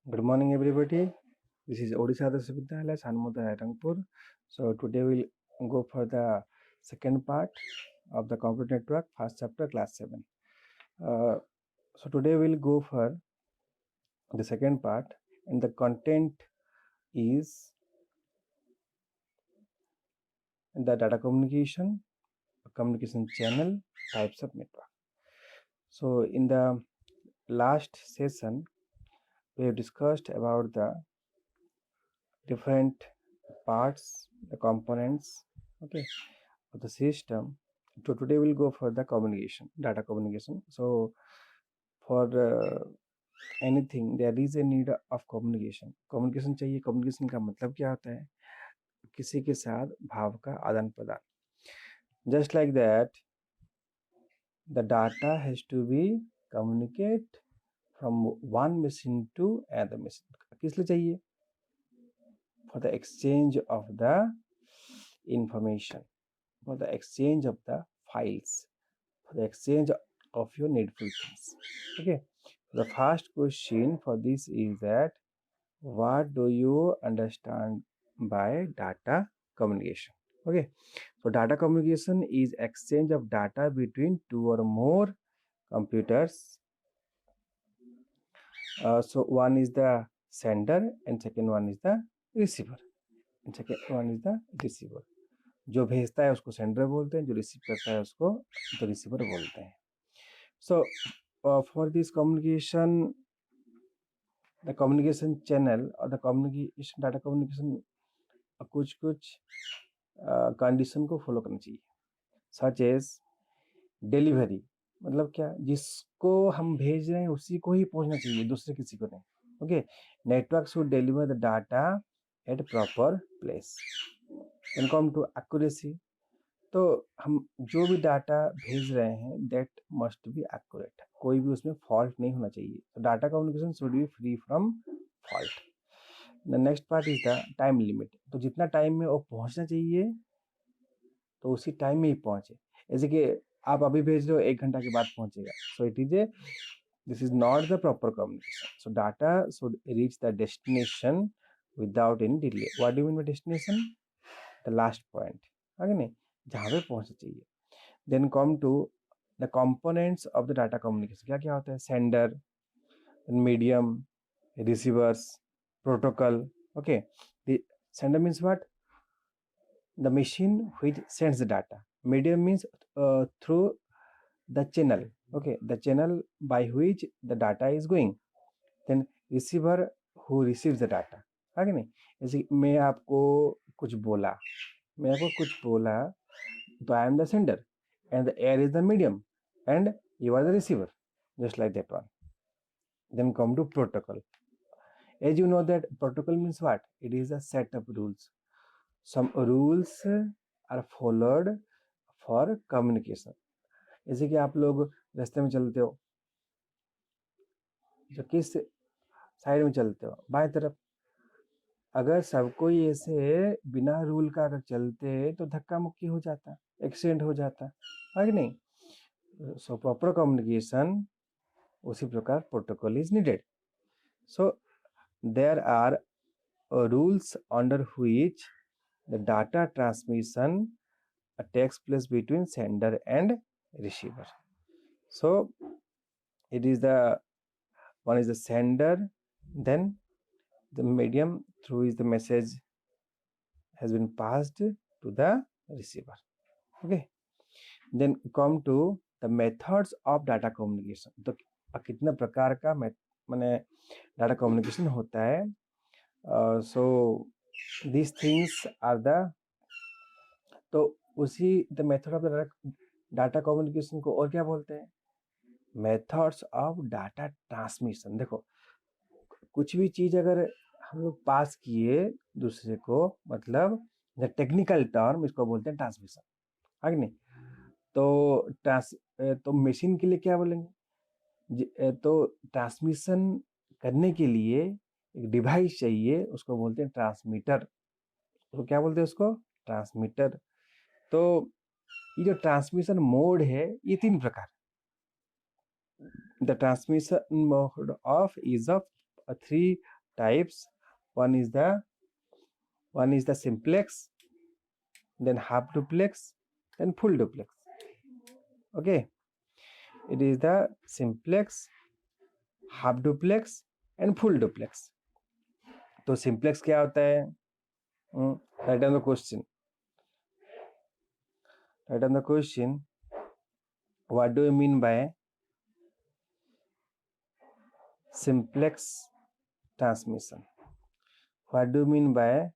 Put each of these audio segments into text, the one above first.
Good morning, everybody. This is Odisha Vidyalaya, Sanmodaya Rangpur. So today we'll go for the second part of the computer network, first chapter, class 7. So today we'll go for the second part, and the content is the data communication channel, types of network. So in the last session, we have discussed about the different parts, the components, okay, of the system. So today we'll go for the communication, data communication. So for anything there is a need of communication. communication चाहिए. communication का मतलब क्या होता है? किसी के साथ भाव का आदान प्रदान. just like that the data has to be communicate from one machine to another machine. किस लिए चाहिए? for the exchange of the information, for the exchange of the files, for the exchange of your needful things. Okay, the first question for this is that what do you understand by data communication? Okay, so data communication is exchange of data between two or more computers. So one is the sender and second one is the receiver, and second one is the receiver. जो भेजता है उसको sender बोलते हैं, जो receive करता है उसको तो रिसीवर बोलते हैं. So for this communication, the communication channel or the communication data communication कुछ कंडीशन को फॉलो करना चाहिए. सच एज डिलीवरी, मतलब क्या? जिसको हम भेज रहे हैं उसी को ही पहुंचना चाहिए, दूसरे किसी को नहीं. Okay, network should deliver the data at proper place. Then come to accuracy. तो हम जो भी डाटा भेज रहे हैं दैट मस्ट बी एक्यूरेट, कोई भी उसमें फॉल्ट नहीं होना चाहिए. तो data communication should be free from fault. The next part is the time limit. तो जितना टाइम में वो पहुंचना चाहिए तो उसी टाइम में ही पहुंचे. जैसे कि आप अभी भेज रहे हो 1 घंटा के बाद पहुंचेगा. So it is a this is not the proper communication. So data should reach the destination without any delay. What do you mean by destination? The last point, आगे नहीं, जहाँ पे पहुंचना चाहिए. Then come to the components of the data communication. क्या क्या होता है? Sender, medium, receivers, protocol. Okay, sender means what? the machine which sends the data. Medium means through the channel, okay, the channel by which the data is going. Then receiver who receives the data. आगे नहीं, जैसे मैं आपको कुछ बोला, तो I am the sender and the air is the medium and you are the receiver, just like that one. Then come to protocol. As you know that protocol means what? It is a set of rules. Some rules are followed for communication. जैसे कि आप लोग रास्ते में चलते हो, जो किस साइड में चलते हो? बाएं तरफ. अगर सब कोई ऐसे बिना रूल का अगर चलते तो धक्का मुक्की हो जाता, एक्सीडेंट हो जाता है कि नहीं? सो प्रॉपर कम्युनिकेशन, उसी प्रकार protocol is needed. So there are rules under which the data transmission takes place between sender and receiver. So it is the one is the sender, then the medium through which the message has been passed to the receiver. Okay, then come to the methods of data communication. तो कितना प्रकार का माने data communication होता है. So these things are the, तो उसी the method of the data communication को और क्या बोलते हैं? Methods of data transmission. देखो, कुछ भी चीज अगर हम लोग पास किए दूसरे को, मतलब द टेक्निकल टर्म इसको बोलते हैं ट्रांसमिशन, है नहीं? तो मशीन के लिए क्या बोलेंगे? तो ट्रांसमिशन करने के लिए एक डिवाइस चाहिए, उसको बोलते हैं ट्रांसमीटर. तो क्या बोलते हैं उसको? ट्रांसमीटर. तो ये जो ट्रांसमिशन मोड है ये 3 प्रकार. The transmission mode of is of 3 types. One is the simplex, then half duplex, then full duplex. Okay, it is the simplex, half duplex and full duplex. तो simplex क्या होता है? Write down the question. Write down the question. What do you mean by simplex transmission? What do you mean by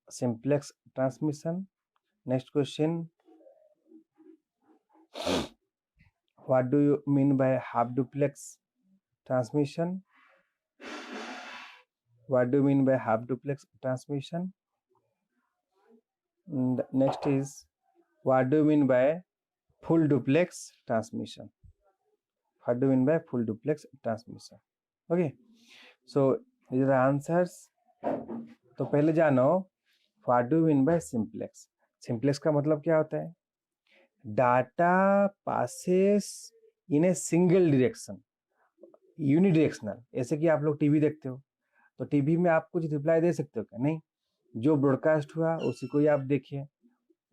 simplex transmission? Next question. What do you mean by half duplex transmission? What do you mean by half duplex transmission? And next is, what do you mean by full duplex transmission? What do you mean by full duplex transmission? Okay, so these are the answers. तो पहले जानो what do you mean by simplex? Simplex का मतलब क्या होता है? Data passes in a single direction, unidirectional. ऐसे कि आप लोग टीवी देखते हो तो टीवी में आप कुछ रिप्लाई दे सकते हो क्या? नहीं, जो ब्रॉडकास्ट हुआ उसी को ही आप देखिए,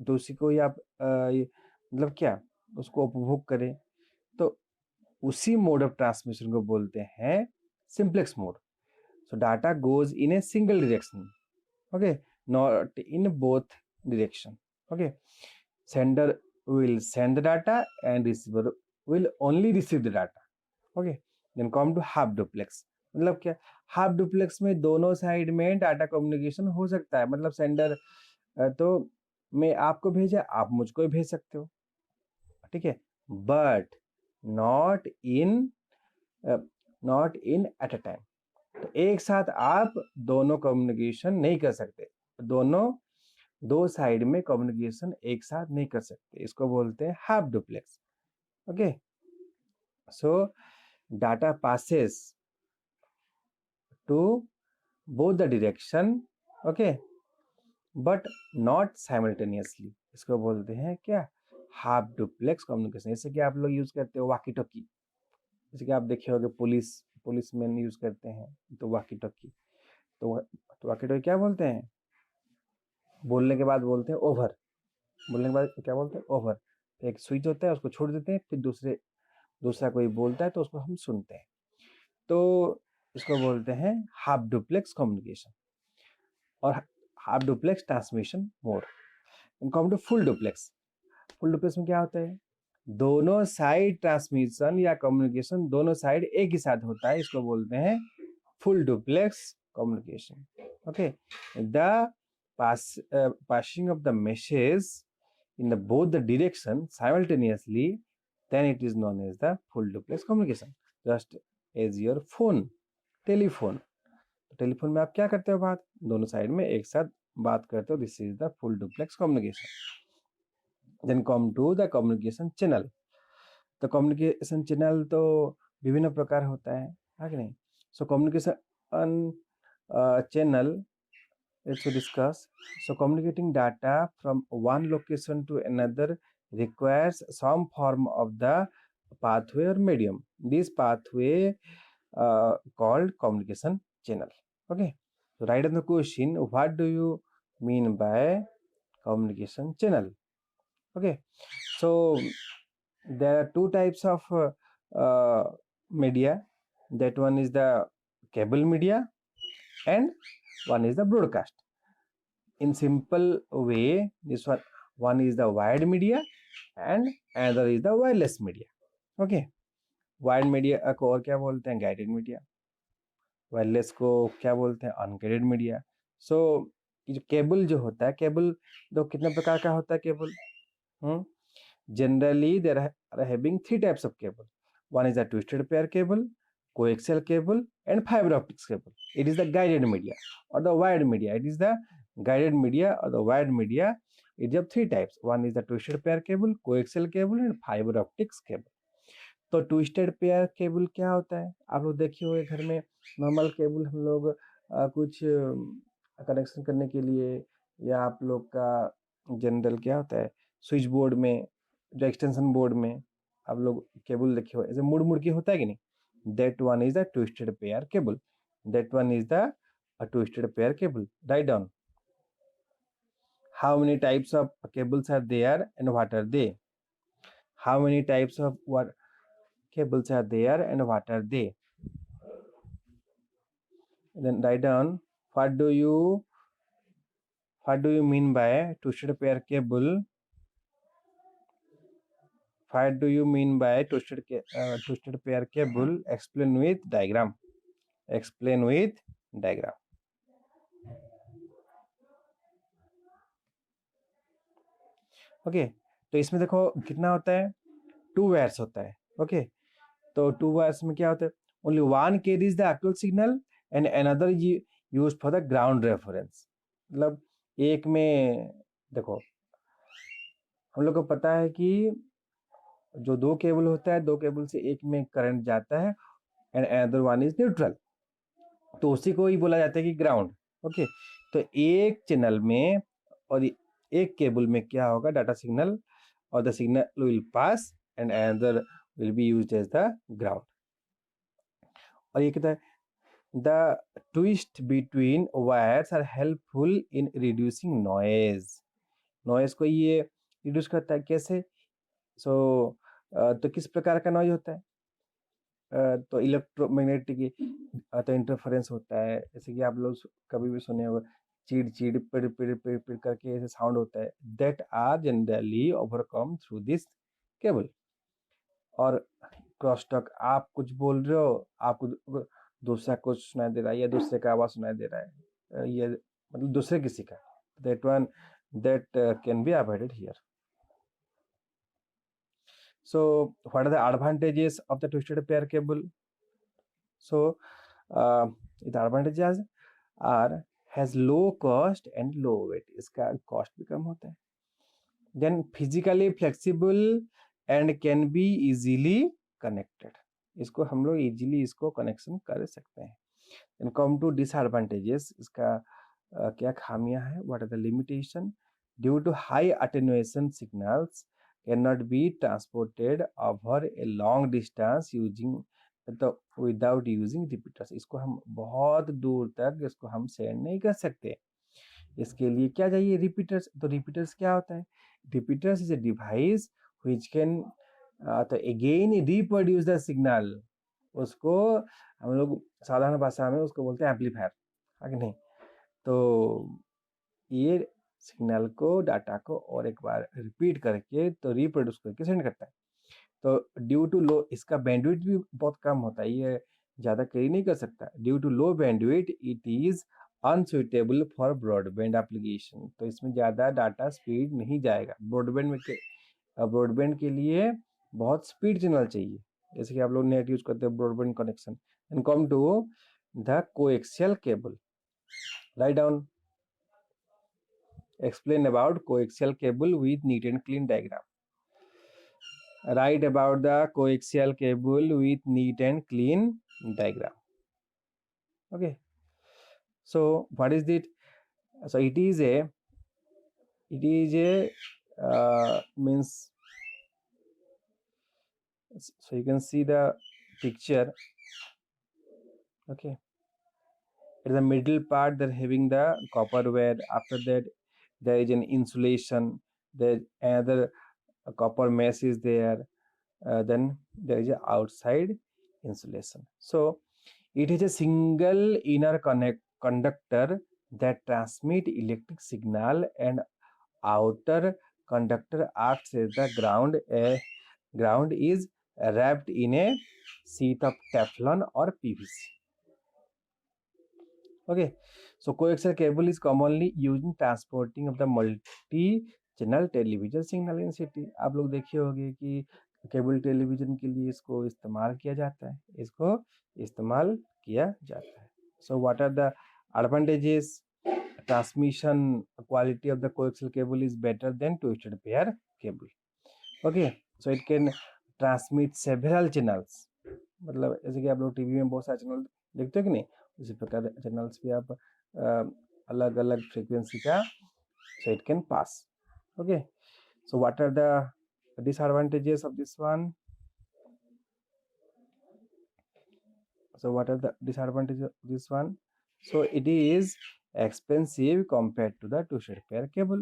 तो उसी को ही आप मतलब क्या उसको उपभोग करें. तो उसी मोड ऑफ ट्रांसमिशन को बोलते हैं simplex mode. So data goes in a single direction, okay, not in both direction. Okay, sender will send the data and receiver will only receive the data. Okay, then come to half duplex. मतलब क्या? Half duplex में दोनों side में data communication हो सकता है. मतलब sender तो मैं आपको भेजा, आप मुझको भेज सकते हो, ठीक है, but not in at a time. तो एक साथ आप दोनों कम्युनिकेशन नहीं कर सकते, दो साइड में कम्युनिकेशन एक साथ नहीं कर सकते. इसको बोलते हैं half duplex. Okay, so data passes to both the direction, okay, but not simultaneously. इसको बोलते हैं क्या? Half duplex communication. जैसे कि आप लोग यूज करते हो वाकी टॉकी, जैसे कि आप देखे होंगे पुलिसमैन यूज करते हैं तो वाकी टॉकी. तो वाकी टॉकी क्या बोलते हैं? बोलने के बाद बोलते हैं ओवर. बोलने के बाद क्या बोलते हैं? ओवर. एक स्विच होता है, उसको छोड़ देते हैं, फिर दूसरा कोई बोलता है तो उसको हम सुनते हैं. तो इसको बोलते हैं हाफ डुप्लेक्स कम्युनिकेशन और half duplex transmission mode. Come to full duplex. Full duplex में क्या होता है? दोनों साइड ट्रांसमिशन या कम्युनिकेशन दोनों साइड एक ही साथ होता है. इसको बोलते हैं full duplex communication. Okay, the passing of the message in both the direction simultaneously, then it is known as the full duplex communication. Just as your phone, telephone. Telephone में आप क्या करते हो? बात दोनों साइड में एक साथ बात करते हो. This is the full duplex communication. Then come to the communication channel. तो कम्युनिकेशन चैनल तो विभिन्न प्रकार होता है कि नहीं? So communication channel, let's discuss. So communicating data from one location to another requires some form of the pathway or medium. This pathway called communication channel. Okay, so write down the question, what do you mean by communication channel? Okay, so there are two types of media. That one is the cable media and one is the broadcast. In simple way, this one is the wired media and another is the wireless media. Okay, wired media को और क्या बोलते हैं? Guided media. Wireless को क्या बोलते हैं? Unguided media. सो जो केबल जो होता है, केबल दो कितने प्रकार का होता है cable? Generally there are having three types of cable. One is the twisted pair cable, coaxial cable and fiber optics cable. It is the guided media or the wired media. It is the guided media or the wired media. It have three types. One is the twisted pair cable, coaxial cable and fiber optics cable. तो twisted pair cable क्या होता है? आप लोग देखिए होंगे घर में नॉर्मल केबल हम लोग कुछ कनेक्शन करने के लिए, या आप लोग का जनरल क्या होता है स्विच बोर्ड में, जो एक्सटेंशन बोर्ड में आप लोग केबल देखे हो ऐसे मुड़ मुड़ के होता है कि नहीं? That one is the twisted pair cable. That one is the a twisted pair cable. Write down how many types of cables are there and what are they. How many types of what cables are there and what are they. Then write down what do you mean by twisted pair cable. What do you mean by twisted pair cable? Explain with diagram. Explain with diagram. Okay तो इसमें देखो कितना होता है 2 wires होता है okay तो 2 wires में क्या होता है only one carries the actual signal and another used for the ground reference मतलब एक में देखो हम लोग को पता है कि जो 2 केबल होता है 2 केबल से एक में करंट जाता है and another one is neutral तो उसी को ही बोला जाता है कि ग्राउंड ओके तो एक चैनल में और एक केबल में क्या होगा डाटा सिग्नल और the signal will pass and another will be used as the ground और ये कहता है the twist between wires are helpful in reducing noise को ये रिड्यूस करता है कैसे तो किस प्रकार का नॉइज होता है तो इलेक्ट्रोमैग्नेटिक तो इंटरफेरेंस होता है जैसे कि आप लोग कभी भी सुने होगा चिड़ चिड़ पिड़ पिड़ पिड़ पिड़ करके ऐसे साउंड होता है that are generally overcome through this cable और क्रॉस टॉक आप कुछ बोल रहे हो आपको दूसरा कुछ सुनाई दे रहा है या दूसरे का आवाज सुनाई दे रहा है ये मतलब दूसरे किसी का that can be avoided here. So what are the advantages of the twisted pair cable? So the advantages are has low cost and low weight. इसका cost भी कम होता है. Then physically flexible and can be easily connected. इसको हम लोग easily इसको connection कर सकते हैं. Then come to disadvantages. इसका क्या खामियां है? What are the limitation? Due to high attenuation signals cannot be transported over a long distance using तो विदाउट यूजिंग रिपीटर्स इसको हम बहुत दूर तक इसको हम सेंड नहीं कर सकते इसके लिए क्या चाहिए रिपीटर्स तो रिपीटर्स क्या होता है repeaters is a device which can तो अगेन रिप्रोड्यूस द सिग्नल उसको हम लोग साधारण भाषा में उसको बोलते हैं एम्पलीफायर है कि नहीं तो ये सिग्नल को डाटा को और एक बार रिपीट करके तो रिप्रोड्यूस करके सेंड करता है तो ड्यू टू लो इसका बैंडविड्थ भी बहुत कम होता है ये ज़्यादा कैरी नहीं कर सकता due to low bandwidth it is unsuitable for broadband application तो इसमें ज़्यादा डाटा स्पीड नहीं जाएगा ब्रॉडबैंड के लिए बहुत स्पीड चैनल चाहिए जैसे कि आप लोग नेट यूज करते हैं broadband connection and come to the coaxial cable write down explain about coaxial cable with neat and clean diagram. Write about the coaxial cable with neat and clean diagram. Okay. So what is it? So it is a means. So you can see the picture. Okay. At the middle part, they're having the copper wire. After that, there is an insulation. There another copper mesh is there. Then there is an outside insulation. So it is a single inner conductor that transmit electric signal and outer conductor acts as the ground. A ground is wrapped in a sheath of Teflon or PVC. Okay, so coaxial cable is commonly used in transporting of the multi-channel television signal in city. आप लोग देखे होंगे कि cable television के लिए इसको इस्तेमाल किया जाता है So what are the advantages? Transmission quality of the coaxial cable is better than twisted pair cable. Okay, so it can transmit several channels. मतलब जैसे कि आप लोग टीवी में बहुत सारे चैनल देखते हो कि नहीं उसी प्रकार चैनल्स भी आप अलग अलग फ्रीक्वेंसी का so it can pass. Okay, so what are the disadvantages of this one? So what are the disadvantages of this one? So it is expensive compared to the twisted pair cable.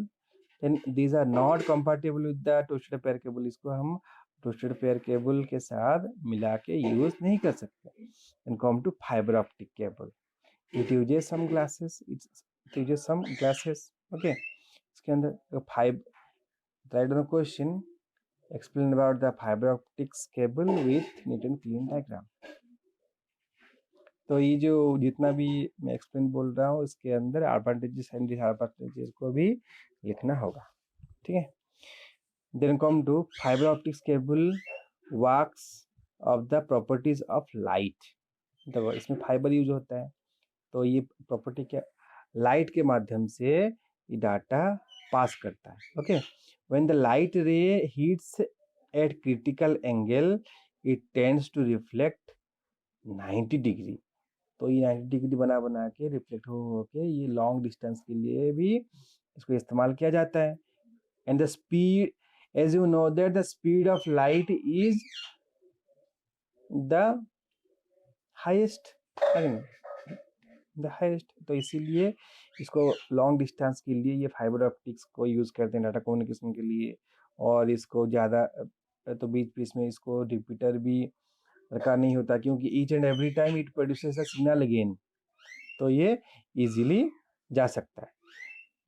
Then these are not compatible with the twisted pair cable. इसको हम twisted pair cable के साथ मिला के use नहीं कर सकते. Then come to fiber optic cable. It uses some glasses. It uses some glasses. Okay. इसके अंदर write down a question. Explain about the fiber optics cable with neat and clean diagram. तो ये जो जितना भी मैं एक्सप्लेन बोल रहा हूँ इसके अंदर एडवांटेजेस एंड डिसएडवांटेजेस को भी लिखना होगा. ठीक है. Then come to fibre optics cable works of the properties of light. तो इसमें फाइबर यूज होता है. तो ये प्रॉपर्टी क्या, लाइट के माध्यम से ये डाटा पास करता है. Okay. When the light ray hits at critical angle it tends to reflect 90 degree. तो ये 90 डिग्री बना बना के रिफ्लेक्ट हो के ये लॉन्ग डिस्टेंस के लिए भी इसको इस्तेमाल किया जाता है. And the speed, as you know that the speed of light is the highest. तो इसीलिए इसको लॉन्ग डिस्टेंस के लिए ये फाइबर ऑप्टिक्स को यूज करते हैं डाटा कम्युनिकेशन के लिए. और इसको ज़्यादा तो बीच बीच में इसको रिपीटर भी रखा नहीं होता क्योंकि each and every time it produces a signal again. तो ये इजीली जा सकता है.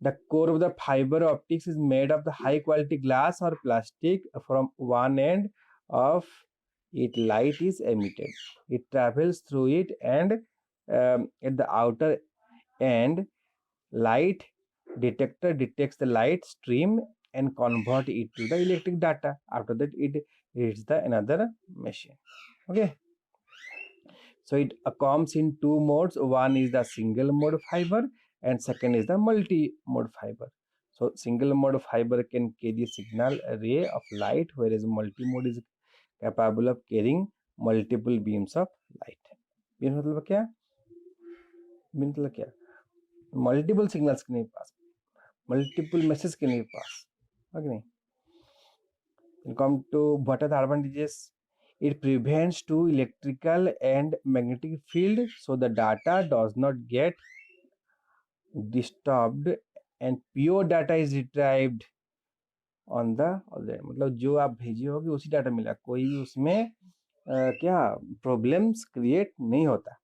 The core of the fibre optics is made of the high quality glass और plastic. From one end of it light is emitted. It travels through it and at the outer end light detector detects the light stream and convert it to the electric data. After that it reaches the another machine. Okay. So it comes in two modes. One is the single mode fiber and second is the multi mode fiber. So single mode fiber can carry signal ray of light, whereas multi mode is capable of carrying multiple beams of light. beam मतलब क्या, मतलब क्या, multiple signals के नहीं पास, multiple message के नहीं pass. Okay नहीं. Come to what are the advantages. It prevents to electrical and magnetic field so the data does not get disturbed and pure data is retrieved on the already. मतलब जो आप भेजे होगे उसी data मिला, कोई उसमें क्या प्रॉब्लम्स क्रिएट नहीं होता.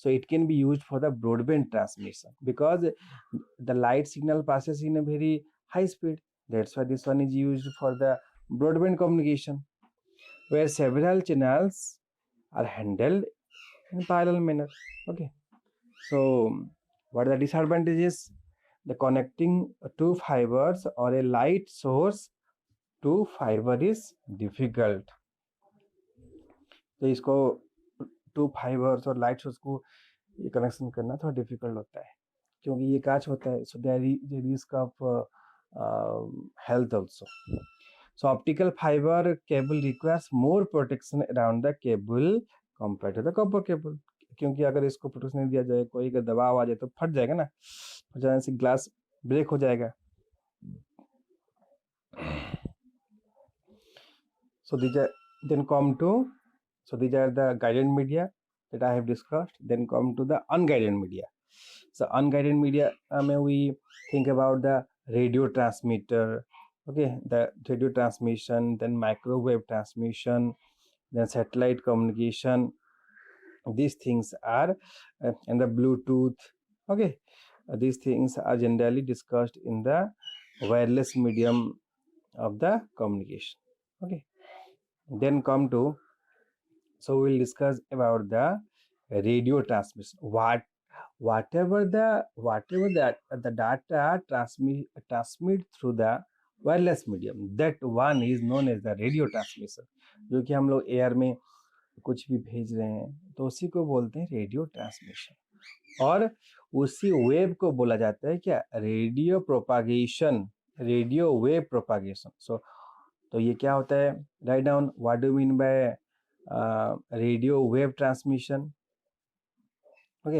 So it can be used for the broadband transmission because the light signal passes in a very high speed. That's why this one is used for the broadband communication, where several channels are handled in parallel manner. Okay. So what are the disadvantages? The connecting two fibers or a light source to fiber is difficult. तो इसको to fibres और light source को ये connection करना थोड़ा difficult होता है क्योंकि ये कांच होता है. So there is risk of health also. So optical fibre cable requires more protection around the cable compare to the copper cable. क्योंकि अगर इसको प्रोटेक्शन नहीं दिया जाए, कोई अगर दबाव आ जाए तो फट जाएगा ना, फट जाने से ग्लास ब्रेक हो जाएगा. सो then come to, so these are the guided media that I have discussed. Then come to the unguided media. So unguided media we think about the radio transmitter. Okay, the radio transmission, then microwave transmission, then satellite communication. These things are and the Bluetooth. Okay, these things are generally discussed in the wireless medium of the communication. Okay. Then come to, so we'll discuss about the radio transmission. Whatever the data transmit through the wireless medium, that one is known as the radio transmission. जो कि हम लोग air में कुछ भी भेज रहे हैं तो उसी को बोलते हैं रेडियो ट्रांसमिशन. और उसी वेव को बोला जाता है क्या, radio propagation, radio wave propagation. So तो ये क्या होता है, write down what do mean by radio wave transmission. Okay,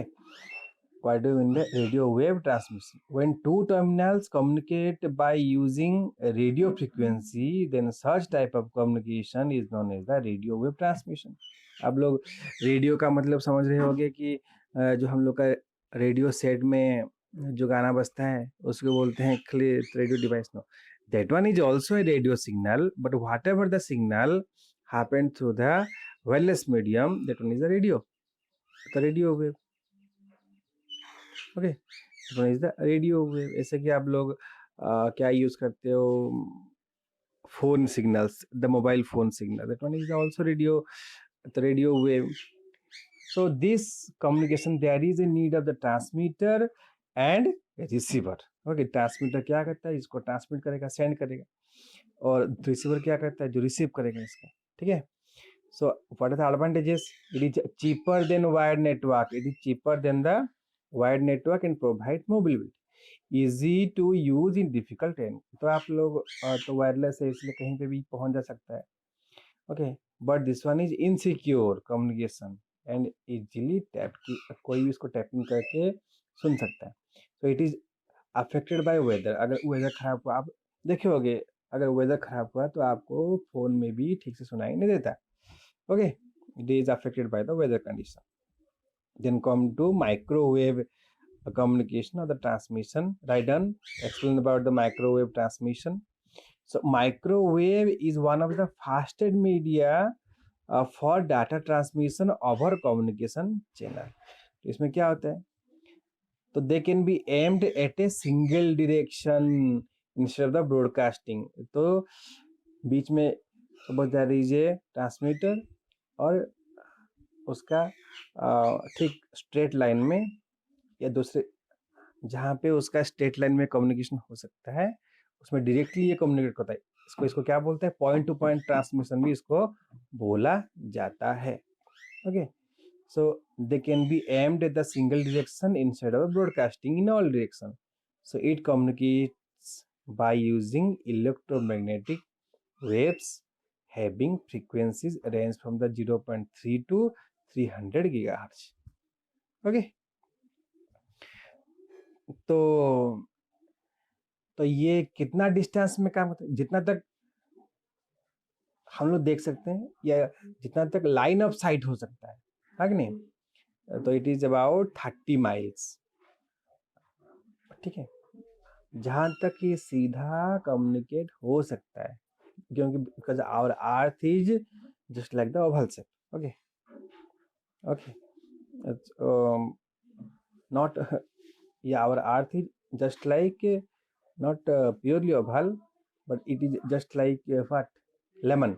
what do mean by radio wave transmission. When two terminals communicate by using radio frequency, then such type of communication is known as the radio wave transmission. आप लोग radio का मतलब समझ रहे होंगे कि जो हम लोग का रेडियो सेट में जो गाना बजता है उसको बोलते हैं radio device. No, that one is also a radio signal, but what ever the signal happen through the wireless medium, that one is the radio, the radio wave. Okay, that one is the radio wave. ऐसे कि आप लोग क्या use करते हो, phone signals, the mobile phone signal, that one is also radio, the radio wave. So this communication, there is a need of the transmitter and a receiver. Okay, transmitter क्या करता है, इसको ट्रांसमिट करेगा, send करेगा, और receiver क्या करता है, जो रिसीव करेगा इसका। ठीक है, so what are the advantages? It is cheaper than wired network, it is cheaper than the wired network and provide mobility, easy to use in difficult and. तो आप लोग तो वायरलेस है इसलिए कहीं पे भी पहुंच जा सकता है। Okay, but this one is insecure communication and easily tap, की कोई भी इसको टैपिंग करके सुन सकता है। तो it is affected by weather, अगर वेदर खराब हुआ, आप देखे होगे अगर वेदर खराब हुआ तो आपको फोन में भी ठीक से सुनाई नहीं देता। Okay, it is affected by the weather condition. Then come to microwave communication or the transmission. Raidan, explain about the microwave transmission. So microwave is one of the fastest media for data transmission over communication channel. इसमें क्या होता है, तो they can be aimed at a single direction instead of the broadcasting. तो बीच में suppose there is a transmitter और उसका ठीक स्ट्रेट लाइन में या दूसरे जहाँ पे उसका स्ट्रेट लाइन में कम्युनिकेशन हो सकता है उसमें डायरेक्टली ये कम्युनिकेट होता है, इसको क्या बोलते हैं, पॉइंट टू पॉइंट ट्रांसमिशन भी इसको बोला जाता है। Okay, so they can be aimed at the single direction instead of broadcasting in all direction. So it communicates by using electromagnetic waves having frequencies range from the 0.3 to 300 GHz। Okay, तो ये कितना distance में काम होता है, जितना तक हम लोग देख सकते हैं या जितना तक लाइन ऑफ साइट हो सकता है कि नहीं, तो इट इज अबाउट 30 माइल्स। ठीक है, जहां तक ये सीधा कम्युनिकेट हो सकता है, क्योंकि because our earth is just like the oval shape. Okay, okay, not our earth is just like not purely oval, but it is just like what, lemon।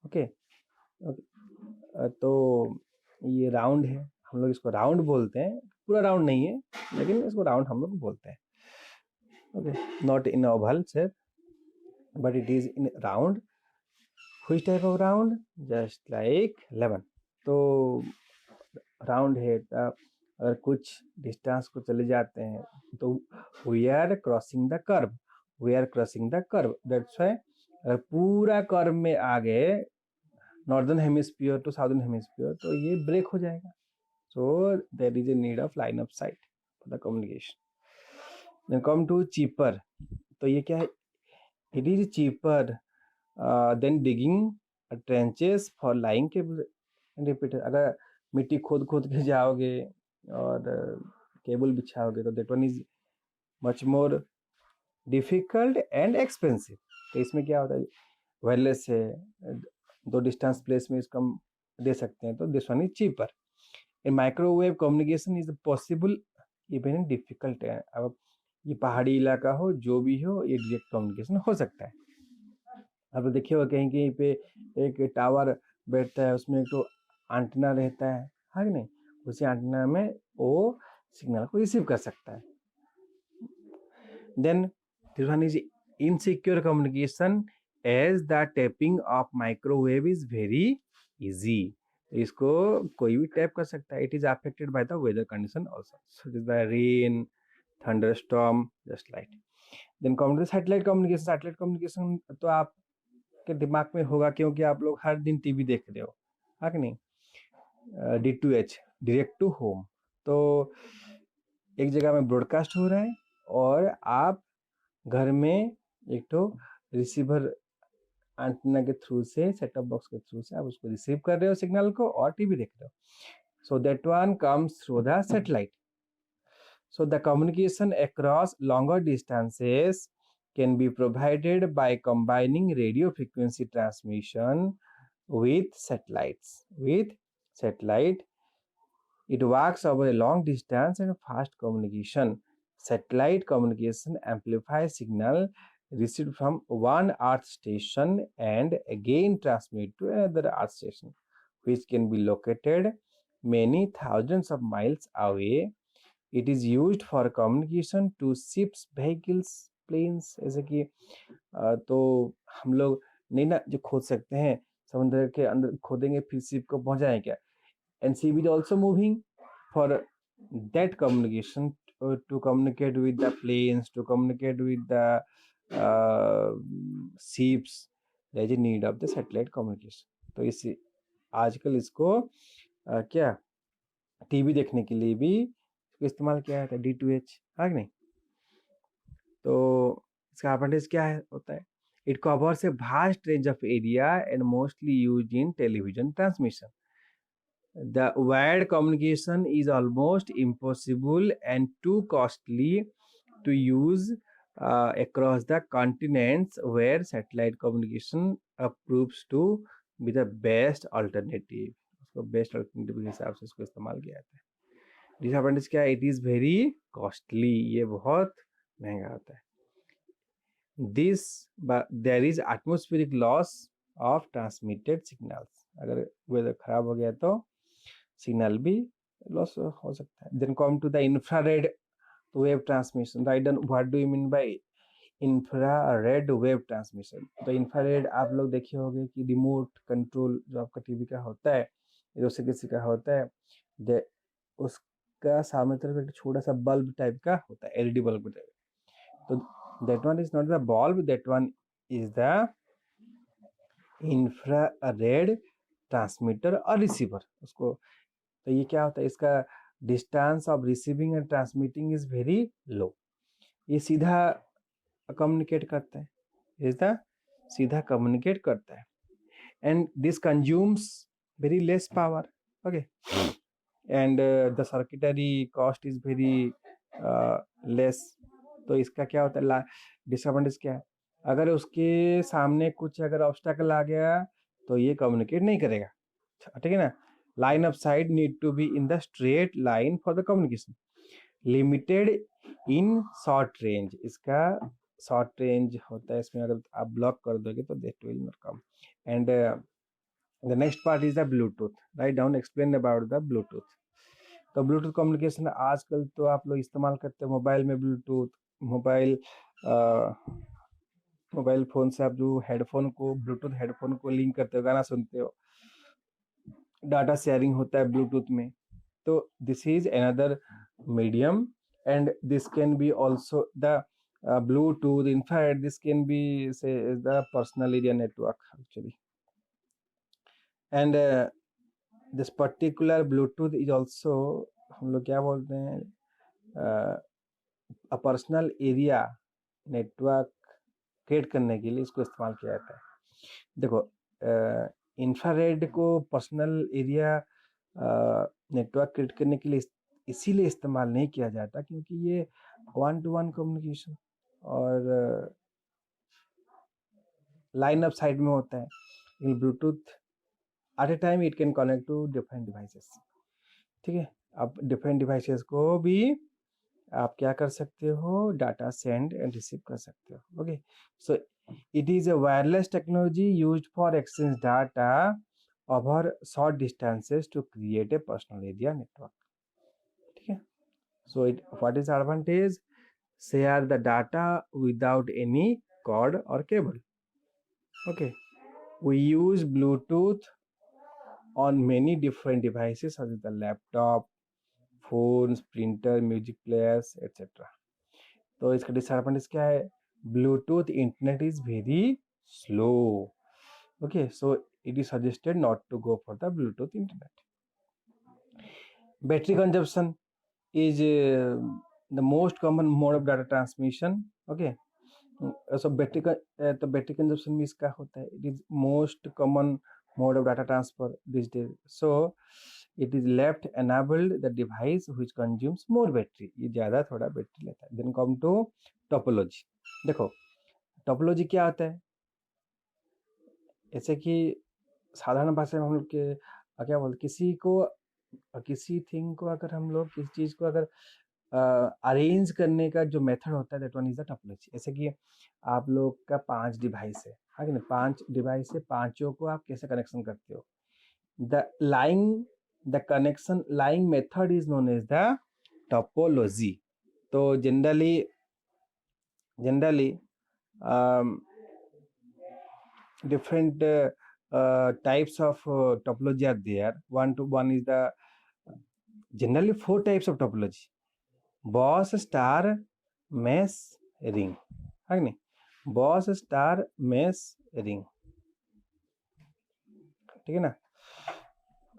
okay, okay, तो ये राउंड है, हम लोग इसको राउंड बोलते हैं, पूरा round नहीं है लेकिन इसको राउंड हम लोग बोलते हैं। Okay, not in oval shape but it is in round. which type of round? just like lemon। तो राउंड है, अगर कुछ डिस्टेंस को चले जाते हैं तो we are crossing the curve, we are crossing the curve, that's why अगर पूरा कर्व में आ गए northern hemisphere to southern hemisphere तो ये ब्रेक हो जाएगा। So there is a need of line of sight for the communication. Then come to cheaper, तो ये क्या है, it is cheaper than digging trenches for laying cable repeater. अगर मिट्टी खोद खोद के जाओगे और केबल बिछाओगे तो that one is much more difficult and expensive. तो इसमें क्या होता है, वायरलेस है, दो डिस्टेंस प्लेस में इसको हम दे सकते हैं, तो this one is cheaper. In microwave communication is possible even in difficult. अब ये पहाड़ी इलाका हो जो भी हो, ये डायरेक्ट कम्युनिकेशन हो सकता है। अब देखिए हो कहीं कहीं पे एक टावर बैठता है, उसमें एक तो एंटीना रहता है कि नहीं, उसी एंटीना में वो सिग्नल को रिसीव कर सकता है। Then this one is insecure communication as the tapping of microwave is very easy. इसको कोई भी टैप कर सकता है। It is affected by the weather condition also, so this by rain, thunderstorm, just like. Then come to satellite communication. Satellite communication तो आपके दिमाग में होगा क्योंकि आप लोग हर दिन टीवी देख रहे हो, है कि नहीं, D2H, डायरेक्ट टू होम। तो एक जगह में ब्रॉडकास्ट हो रहा है और आप घर में एक तो रिसीवर एंटीना के थ्रू से, सेट टॉप बॉक्स के थ्रू से आप उसको रिसीव कर रहे हो सिग्नल को और टीवी देख रहे हो. So that one comes through the satellite. So the communication across longer distances can be provided by combining radio frequency transmission with satellites. With satellite, it works over a long distance and fast communication. Satellite communication amplifies signal received from one Earth station and again transmit to another Earth station, which can be located many thousands of miles away. It is used for communication to ships, vehicles, planes. ऐसे कि तो हम लोग नहीं ना जो खोद सकते हैं समुद्र के अंदर खोदेंगे फिर शिप को पहुंचाएं क्या. And ship is also moving for that communication to communicate with the planes, to communicate with the ships. There is a need of the satellite communication. तो इस आजकल इसको क्या टीवी देखने के लिए भी इसको इस्तेमाल किया जाता है D2H, है कि नहीं. तो इसका एडवांटेज क्या है होता है. It covers a vast range of area and mostly used in television transmission. The wired communication is almost impossible and too costly to use across the continents, where satellite communication proves to be the best alternative. उसको best alternative के हिसाब से इसको इस्तेमाल किया जाता है. Disadvantage क्या है. इट इज़ वेरी कॉस्टली, ये बहुत महंगा होता है. This there is atmospheric loss of transmitted signals. अगर वेदर खराब हो गया तो सिग्नल भी लॉस हो सकता है. Then come to the infrared wave transmission. Right, what do you mean by infrared wave transmission. तो इंफ्रारेड आप लोग देखे होंगे कि रिमोट कंट्रोल जो आपका टीवी का होता है, जैसे किसी का होता है, उसका सामने तरफ एक छोटा सा बल्ब टाइप का होता है, एलईडी बल्ब टाइप. तो that one is not the bulb, that one is the infrared transmitter और रिसीवर. उसको तो ये क्या होता है, इसका distance of receiving end transmitting is very low. ये सीधा कम्युनिकेट करता है, सीधा कम्युनिकेट करता है. And this consumes very less power. Okay, and the circuitry cost is very less. तो इसका क्या होता है, डिसएडवांटेज क्या है. अगर उसके सामने कुछ अगर ऑब्स्टेकल आ गया तो ये कम्युनिकेट नहीं करेगा, ठीक है ना. line of sight need to be in the straight line for the communication. Limited in short range. इसका short range होता है, इसमें अगर आप ब्लॉक कर दोगे तो that will not come. And the next part is the Bluetooth. Write down, explain about the Bluetooth. तो Bluetooth communication आजकल तो आप लोग इस्तेमाल करते हैं मोबाइल में. Bluetooth मोबाइल फोन से आप जो हेडफोन को, ब्लूटूथ हेडफोन को लिंक करते हो, गाना सुनते हो, डाटा शेयरिंग होता है ब्लूटूथ में. तो this is another medium and this can be also the Bluetooth infrared. This can be say the personal area network actually. And this particular Bluetooth is also, हम लोग क्या बोलते हैं, पर्सनल एरिया नेटवर्क क्रिएट करने के लिए इसको इस्तेमाल किया जाता है. देखो, इंफ्रारेड को पर्सनल एरिया नेटवर्क क्रिएट करने के लिए इसीलिए इस्तेमाल नहीं किया जाता क्योंकि ये 1-to-1 कम्युनिकेशन और लाइन ऑफ साइट में होता है. In Bluetooth at a time it can connect to different devices. ठीक है, अब डिफरेंट डिवाइसेस को भी आप क्या कर सकते हो, डाटा सेंड एंड रिसीव कर सकते हो. Okay, so it is a wireless technology used for exchange data over short distances to create a personal area network. ठीक है, so what is the advantage? Share the data without any cord or cable. Okay, we use Bluetooth on many different devices such as the laptop, phones, printer, music players, etc. तो इसका disadvantage क्या है, Bluetooth internet is very slow. Okay, so it is suggested not to go for the Bluetooth internet. Battery consumption is the most common mode of data transmission. Okay, so battery का तो battery consumption भी इसका होता है. It is most common mode of data transfer these days. So it is left enabled the device which consumes more battery. ये ज़्यादा थोड़ा battery लेता है. Then come to topology. देखो topology क्या होता है? ऐसे कि साधारण भाषा में हम लोग के क्या बोलते, किसी थिंग को अगर हम लोग किसी चीज़ को अगर अरेंज करने का जो मेथड होता है that one is the topology. ऐसे कि आप लोग का 5 डिवाइस है कि नहीं, 5 डिवाइस है, पांचों को आप कैसे कनेक्शन करते हो. The connection laying method is known as the topology. तो generally different types of topology are there. One is the generally 4 types of topology: bus, star, mesh, ring. है नहीं, बॉस, स्टार, मेस, रिंग. ठीक है ना.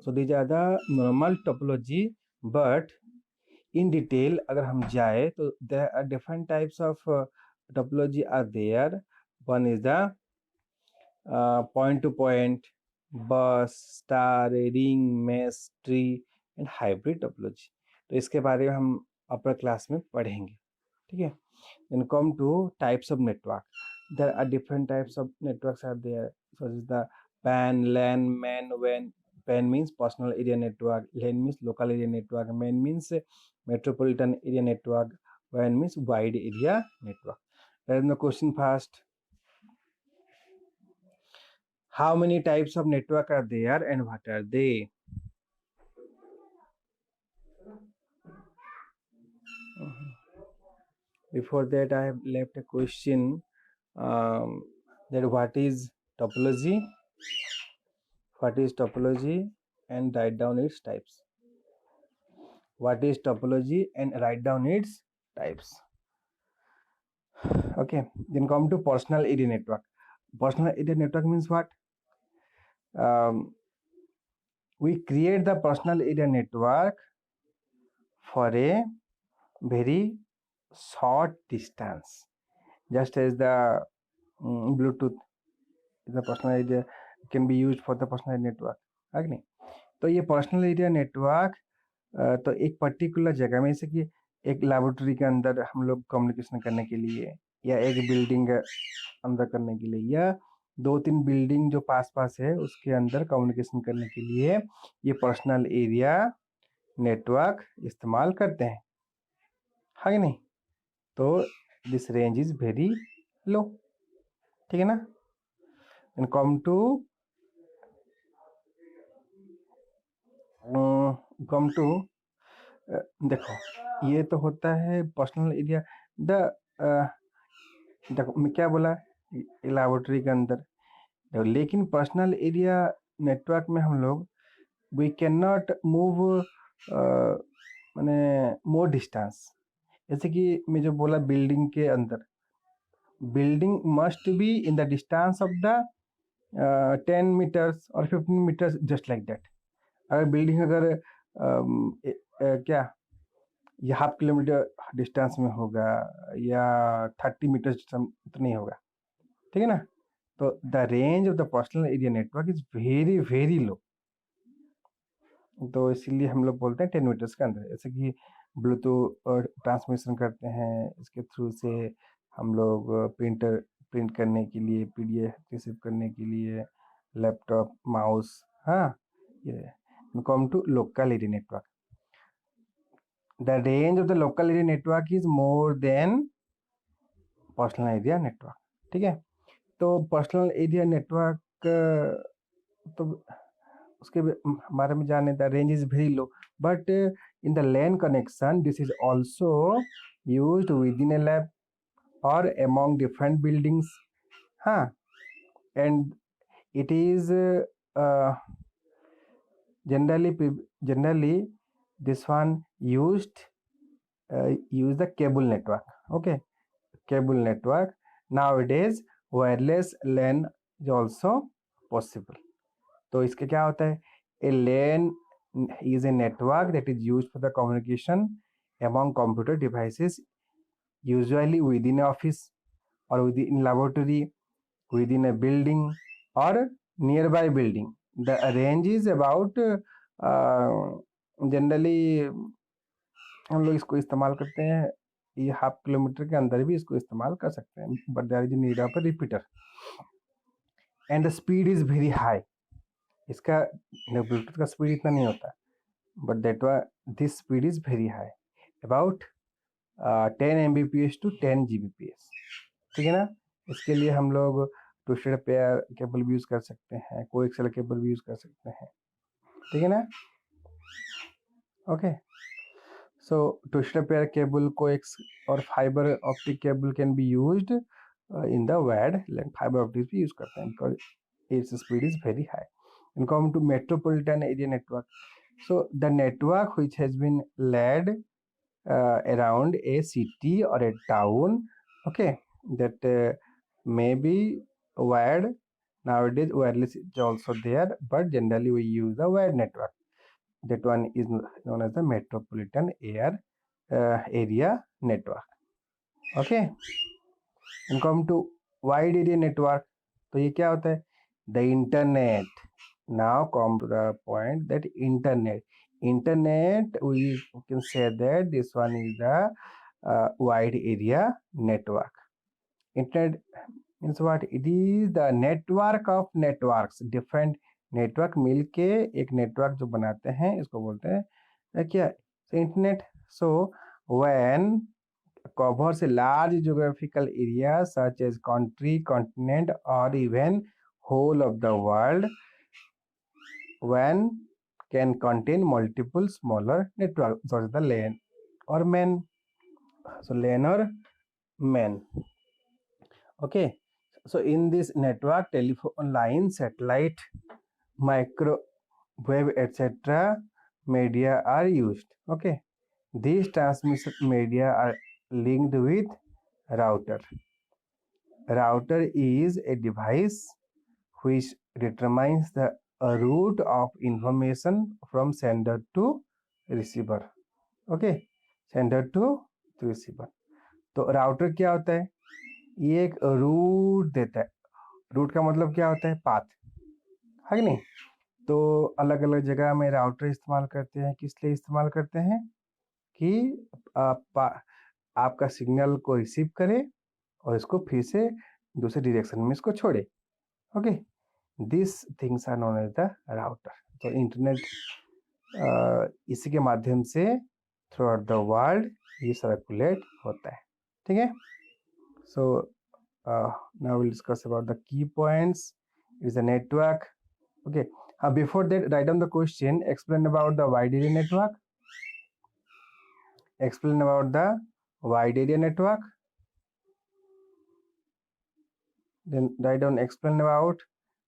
So these are the normal topology. But in detail अगर हम जाए तो there are different types of topology are there. One is the point to point, bus, star, ring, mesh, tree and hybrid topology. तो इसके बारे में हम upper class में पढ़ेंगे. ठीक है. Then come to types of network. There are different types of networks are there. So this is the PAN, LAN, MAN, WAN. PAN means personal area network. LAN means local area network. MAN means metropolitan area network. WAN means wide area network. There is no question first. How many types of network are there and what are they? Before that, I have left a question that what is topology? What is topology and write down its types. What is topology and write down its types. Okay, then come to personal area network. Personal area network means what? We create the personal area network for a very short distance, just as the Bluetooth is the personal area can be used for the personal network. है कि नहीं. तो ये personal area network तो एक particular जगह में, जैसे कि एक लैबोरेटरी के अंदर हम लोग कम्युनिकेशन करने के लिए, या एक बिल्डिंग अंदर करने के लिए, या 2-3 बिल्डिंग जो पास पास है उसके अंदर कम्युनिकेशन करने के लिए ये पर्सनल एरिया नेटवर्क इस्तेमाल करते हैं. है कि नहीं. तो this range is very low. ठीक है ना. एंड कम टू देखो ये तो होता है पर्सनल एरिया. देखो मैं क्या बोला, लैबोरेटरी के अंदर. लेकिन पर्सनल एरिया नेटवर्क में हम लोग वी कैन नॉट मूव माने मोर डिस्टेंस. जैसे कि मैं जो बोला बिल्डिंग के अंदर, building must be in the distance of the 10 metres और 15 मीटर्स, जस्ट लाइक दैट. अगर बिल्डिंग अगर क्या ये हाफ किलोमीटर डिस्टेंस में होगा या 30 मीटर्स तो नहीं होगा. ठीक है ना. तो the range of the personal area network is very very low. तो इसीलिए हम लोग बोलते हैं 10 मीटर्स के अंदर. जैसे कि ब्लूटूथ ट्रांसमिशन करते हैं, इसके थ्रू से हम लोग प्रिंट करने के लिए, PDF रिसीव करने के लिए, लैपटॉप, माउस. हाँ, ये come to local area network. The range of the local area network is more than personal area network. ठीक है. तो पर्सनल एरिया नेटवर्क तो उसके बारे में जाने, the range is very low. But in the LAN connection this is also used within a lab or among different buildings. हाँ, and it is generally this one use the cable network. Okay, cable network. Nowadays wireless LAN is also possible. तो इसके क्या होता है, a LAN is a network that is used for the communication among computer devices, usually within an office or within laboratory, within a building or nearby building. The range is about generally हम लोग इसको इस्तेमाल करते हैं, ये 1/2 kilometre के अंदर भी इसको इस्तेमाल कर सकते हैं, but there is need of a repeater and the speed is very high. इसका ब्लूटूथ का स्पीड इतना नहीं होता, but that this speed is very high, about 10 Mbps to 10 Gbps. ठीक है ना. इसके लिए हम लोग ट्विस्टेड पेयर केबल भी यूज कर सकते हैं, कोएक्सियल केबल भी यूज कर सकते हैं. ठीक है ना. ओके, सो ट्विस्टेड पेयर केबल, कोएक्स और fibre optic cable can be used in the wired length. Fibre optic भी यूज करते हैं because its speed is very high. And come to metropolitan area network. So the network which has been laid around a city or a town, okay, that may be wired. Nowadays wireless is also there, but generally we use the wired network. That one is known as the metropolitan area network. Okay, and come to wide area network. तो ये क्या होता है? The internet. Now come to the point that internet we can say that this one is the wide area network. Internet means what? It is the network of networks. Different network मिलके एक network जो बनाते हैं इसको बोलते हैं क्या? Internet. So when covers a large geographical area such as country, continent or even whole of the world, when can contain multiple smaller networks. So the LAN or MAN. So LAN or MAN. Okay, so in this network, telephone line, satellite, microwave, etc. media are used. Okay, these transmission media are linked with router. Router is a device which determines the route of information from sender to receiver. Okay, sender to receiver. तो router क्या होता है? ये एक root देता है. Root का मतलब क्या होता है? पाथ, है कि नहीं? तो अलग अलग जगह में राउटर इस्तेमाल करते हैं. किस लिए इस्तेमाल करते हैं? कि आपका सिग्नल को रिसीव करे और इसको फिर से दूसरे डायरेक्शन में इसको छोड़े. Okay, These things are known as the router. तो इंटरनेट इसी के माध्यम से थ्रू आउट द वर्ल्ड ये सर्कुलेट होता है. ठीक है. So now will discuss about the key points. Is the network. Okay, before that write down the question. Explain about the wide area network. Explain about the wide area network. Then write down explain about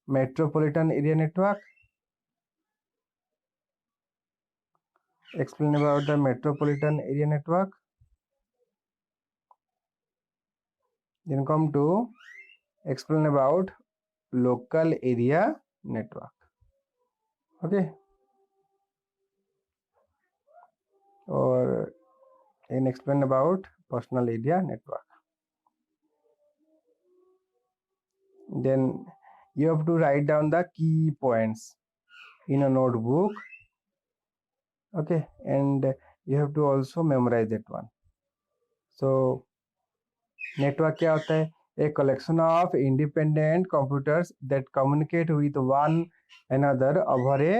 metropolitan area network. Explain about the metropolitan area network. Then come to explain about local area network. Okay, or and explain about personal area network. Then you have to write down the key points in a notebook. Okay, and you have to also memorize that one. So network क्या होता है? A collection of independent computers that communicate with one another over a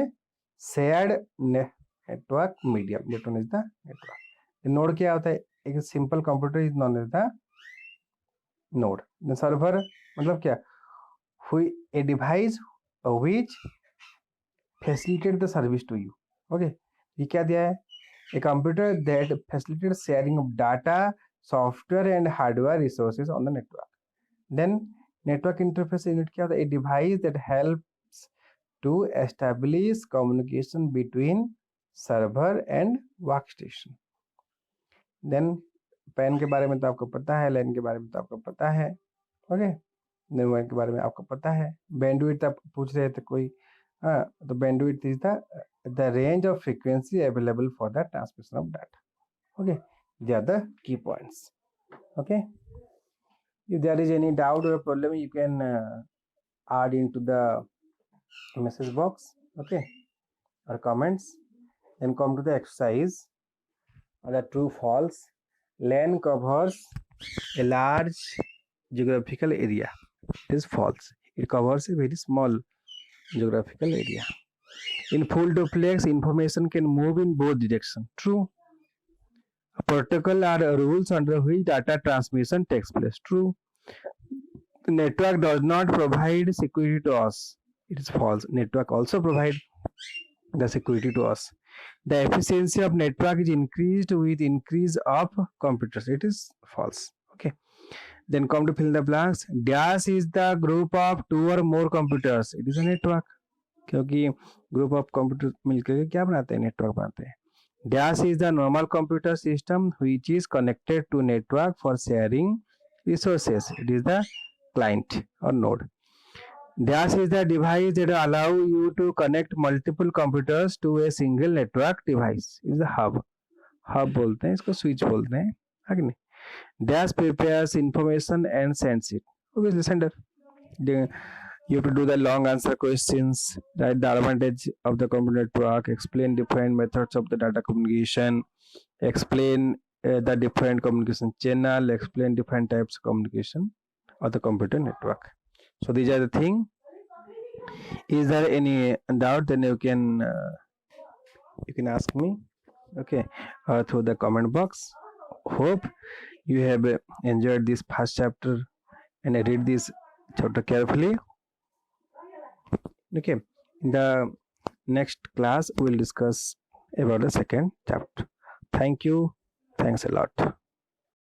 shared network medium. That one is the network. The node क्या होता है? एक simple computer is known as the node. The server मतलब क्या? A device which facilitate the service to you. Okay, ये क्या दिया है? A computer that facilitates sharing of data, software and hardware resources on the network. Then network interface unit क्या होता है? A device that helps to establish communication between server and workstation. Then PAN के बारे में तो आपको पता है, LAN के बारे में तो आपको पता है. ओके, नेटवर्क के बारे में आपको पता है. बैंडविड्थ आप पूछ रहे थे कोई. हाँ, तो bandwidth is the range of frequency available for the transmission of data. Okay, they are the key points. Okay, If there is any doubt or problem, you can add into the message box, okay, or comments. Then come to the exercise, the true false. Land covers a large geographical area. It is false. It covers a very small geographical area. In full duplex, information can move in both directions. True. A protocol are rules under which data transmission takes place. True. The network does not provide security to us. It is false. Network also provide the security to us. The efficiency of network is increased with increase of computers. It is false. Okay. Then come to fill in the blanks. Dash is the group of two or more computers. It is a network. क्योंकि group of computer मिलकर क्या बनाते हैं, network बनाते हैं. Dash is the normal computer system which is connected to network for sharing resources. It is the client और node. Dash is the device that allow you to connect multiple computers to a single network device. Is the hub. Hub बोलते हैं इसको, switch बोलते हैं, है कि नहीं. Dash prepares information and sends it. obviously sender. You have to do the long answer questions, write the advantage of the computer network, explain different methods of the data communication, explain the different communication channel, explain different types of communication of the computer network. So these are the thing. Is there any doubt? Then you can ask me, okay, through the comment box. Hope you have enjoyed this first chapter and read this chapter carefully. Okay, in the next class we will discuss about the second chapter. Thank you. Thanks a lot.